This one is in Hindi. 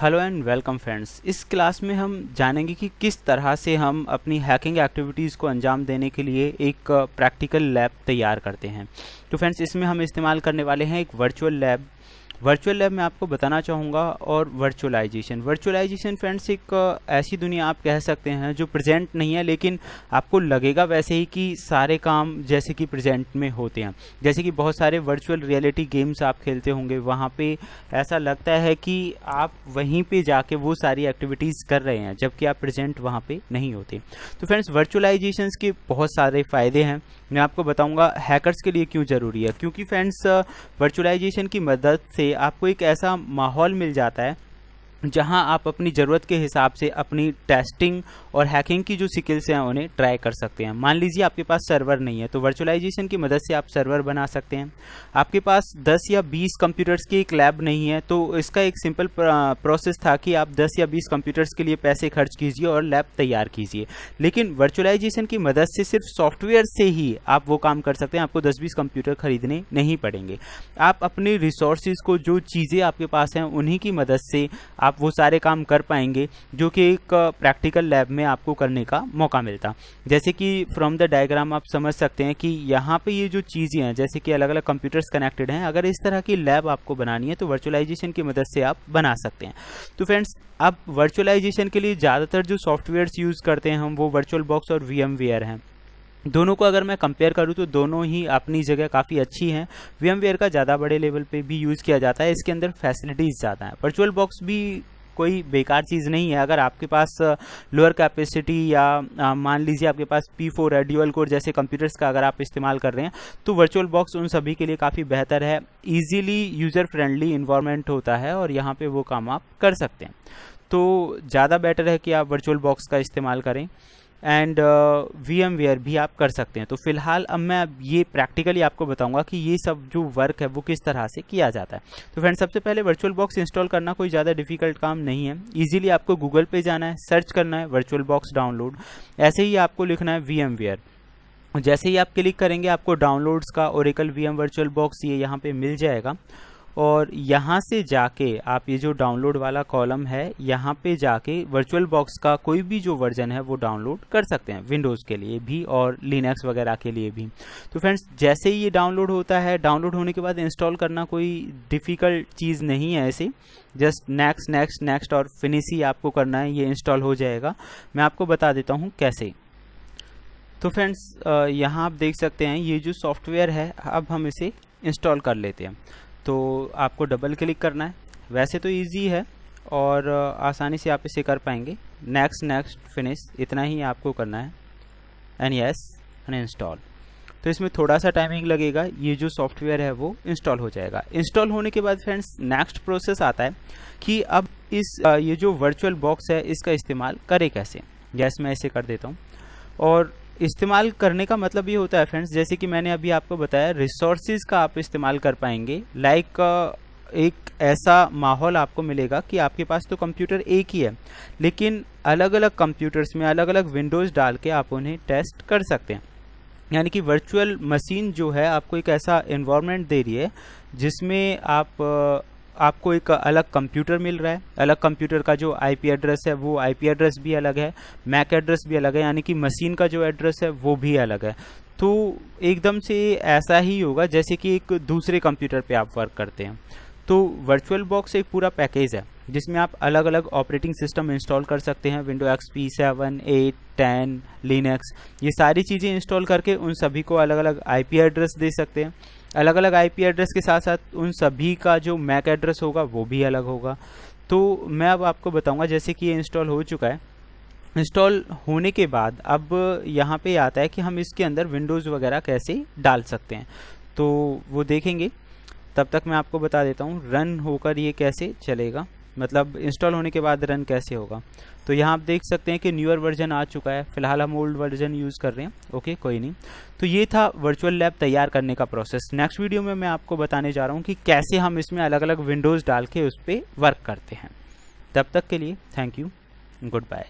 Hello and welcome friends. इस क्लास में हम जानेंगे कि किस तरह से हम अपनी हैकिंग एक्टिविटीज़ को अंजाम देने के लिए एक प्रैक्टिकल लैब तैयार करते हैं। तो फ्रेंड्स, इसमें हम इस्तेमाल करने वाले हैं एक वर्चुअल लैब। वर्चुअल लैब में आपको बताना चाहूँगा और वर्चुअलाइजेशन फ्रेंड्स एक ऐसी दुनिया आप कह सकते हैं जो प्रेजेंट नहीं है, लेकिन आपको लगेगा वैसे ही कि सारे काम जैसे कि प्रेजेंट में होते हैं। जैसे कि बहुत सारे वर्चुअल रियलिटी गेम्स आप खेलते होंगे, वहाँ पे ऐसा लगता है कि आप वहीं पे जाके वो सारी एक्टिविटीज़ कर रहे हैं, जबकि आप प्रेजेंट वहाँ पे नहीं होते। तो फ्रेंड्स, वर्चुअलाइजेशंस के बहुत सारे फ़ायदे हैं। मैं आपको बताऊंगा हैकर्स के लिए क्यों ज़रूरी है, क्योंकि फ्रेंड्स वर्चुअलाइजेशन की मदद से आपको एक ऐसा माहौल मिल जाता है जहां आप अपनी ज़रूरत के हिसाब से अपनी टेस्टिंग और हैकिंग की जो स्किल्स हैं उन्हें ट्राई कर सकते हैं। मान लीजिए आपके पास सर्वर नहीं है, तो वर्चुअलाइजेशन की मदद से आप सर्वर बना सकते हैं। आपके पास 10 या 20 कंप्यूटर्स की एक लैब नहीं है, तो इसका एक सिंपल प्रोसेस था कि आप 10 या 20 कंप्यूटर्स के लिए पैसे खर्च कीजिए और लैब तैयार कीजिए। लेकिन वर्चुअलाइजेशन की मदद से सिर्फ सॉफ्टवेयर से ही आप वो काम कर सकते हैं, आपको 10-20 कंप्यूटर खरीदने नहीं पड़ेंगे। आप अपने रिसोर्सेज को, जो चीज़ें आपके पास हैं, उन्हीं की मदद से आप वो सारे काम कर पाएंगे जो कि एक प्रैक्टिकल लैब में आपको करने का मौका मिलता। जैसे कि फ्रॉम द डायग्राम आप समझ सकते हैं कि यहाँ पे ये जो चीज़ें हैं, जैसे कि अलग अलग कंप्यूटर्स कनेक्टेड हैं, अगर इस तरह की लैब आपको बनानी है तो वर्चुअलाइजेशन की मदद से आप बना सकते हैं। तो फ्रेंड्स, अब वर्चुअलाइजेशन के लिए ज़्यादातर जो सॉफ्टवेयर्स यूज़ करते हैं हम, वो वर्चुअल बॉक्स और VMware हैं। दोनों को अगर मैं कंपेयर करूं तो दोनों ही अपनी जगह काफ़ी अच्छी हैं। VMware का ज़्यादा बड़े लेवल पे भी यूज़ किया जाता है, इसके अंदर फैसिलिटीज़ ज़्यादा हैं। वर्चुअल बॉक्स भी कोई बेकार चीज़ नहीं है। अगर आपके पास लोअर कैपेसिटी या मान लीजिए आपके पास P4 है, ड्यूअल कोर जैसे कंप्यूटर्स का अगर आप इस्तेमाल कर रहे हैं, तो वर्चुअल बॉक्स उन सभी के लिए काफ़ी बेहतर है। ईजिली यूज़र फ्रेंडली इन्वायरमेंट होता है और यहाँ पे वो काम आप कर सकते हैं। तो ज़्यादा बेटर है कि आप वर्चुअल बॉक्स का इस्तेमाल करें एंड VMware भी आप कर सकते हैं। तो फिलहाल अब मैं ये प्रैक्टिकली आपको बताऊंगा कि ये सब जो वर्क है वो किस तरह से किया जाता है। तो फ्रेंड्स, सबसे पहले वर्चुअल बॉक्स इंस्टॉल करना कोई ज़्यादा डिफिकल्ट काम नहीं है। इजीली आपको गूगल पे जाना है, सर्च करना है वर्चुअल बॉक्स डाउनलोड, ऐसे ही आपको लिखना है VMware। जैसे ही आप क्लिक करेंगे आपको डाउनलोड्स का ओरेकल VM वर्चुअल बॉक्स ये यहाँ पे मिल जाएगा और यहाँ से जाके आप ये जो डाउनलोड वाला कॉलम है, यहाँ पे जाके वर्चुअल बॉक्स का कोई भी जो वर्जन है वो डाउनलोड कर सकते हैं, विंडोज़ के लिए भी और लिनक्स वगैरह के लिए भी। तो फ्रेंड्स, जैसे ही ये डाउनलोड होता है, डाउनलोड होने के बाद इंस्टॉल करना कोई डिफ़िकल्ट चीज़ नहीं है। ऐसे जस्ट नेक्स्ट नेक्स्ट नेक्स्ट और फिनिश ही आपको करना है, ये इंस्टॉल हो जाएगा। मैं आपको बता देता हूँ कैसे। तो फ्रेंड्स, यहाँ आप देख सकते हैं ये जो सॉफ्टवेयर है, अब हम इसे इंस्टॉल कर लेते हैं। तो आपको डबल क्लिक करना है। वैसे तो इजी है और आसानी से आप इसे कर पाएंगे। नेक्स्ट नेक्स्ट फिनिश, इतना ही आपको करना है एंड यस एंड इंस्टॉल। तो इसमें थोड़ा सा टाइमिंग लगेगा, ये जो सॉफ्टवेयर है वो इंस्टॉल हो जाएगा। इंस्टॉल होने के बाद फ्रेंड्स, नेक्स्ट प्रोसेस आता है कि अब इस ये जो वर्चुअल बॉक्स है इसका इस्तेमाल करें कैसे। यस, मैं इसे कर देता हूँ। और इस्तेमाल करने का मतलब ये होता है फ्रेंड्स, जैसे कि मैंने अभी आपको बताया, रिसोर्सेज का आप इस्तेमाल कर पाएंगे। लाइक एक ऐसा माहौल आपको मिलेगा कि आपके पास तो कंप्यूटर एक ही है, लेकिन अलग अलग कंप्यूटर्स में अलग अलग विंडोज़ डाल के आप उन्हें टेस्ट कर सकते हैं। यानी कि वर्चुअल मशीन जो है आपको एक ऐसा एनवायरनमेंट दे रही है जिसमें आपको एक अलग कंप्यूटर मिल रहा है। अलग कंप्यूटर का जो IP एड्रेस है वो IP एड्रेस भी अलग है, मैक एड्रेस भी अलग है, यानी कि मशीन का जो एड्रेस है वो भी अलग है। तो एकदम से ऐसा ही होगा जैसे कि एक दूसरे कंप्यूटर पे आप वर्क करते हैं। तो वर्चुअल बॉक्स एक पूरा पैकेज है जिसमें आप अलग अलग ऑपरेटिंग सिस्टम इंस्टॉल कर सकते हैं। विंडो XP 7, 8, 10, लिनक्स, ये सारी चीज़ें इंस्टॉल करके उन सभी को अलग अलग IP एड्रेस दे सकते हैं। अलग अलग IP एड्रेस के साथ साथ उन सभी का जो मैक एड्रेस होगा वो भी अलग होगा। तो मैं अब आपको बताऊंगा, जैसे कि ये इंस्टॉल हो चुका है। इंस्टॉल होने के बाद अब यहाँ पे आता है कि हम इसके अंदर विंडोज़ वगैरह कैसे डाल सकते हैं, तो वो देखेंगे। तब तक मैं आपको बता देता हूँ रन होकर ये कैसे चलेगा, मतलब इंस्टॉल होने के बाद रन कैसे होगा। तो यहाँ आप देख सकते हैं कि न्यूअर वर्जन आ चुका है। फिलहाल हम ओल्ड वर्जन यूज़ कर रहे हैं, ओके कोई नहीं। तो ये था वर्चुअल लैब तैयार करने का प्रोसेस। नेक्स्ट वीडियो में मैं आपको बताने जा रहा हूँ कि कैसे हम इसमें अलग अलग विंडोज़ डाल के उस पर वर्क करते हैं। तब तक के लिए थैंक यू, गुड बाय।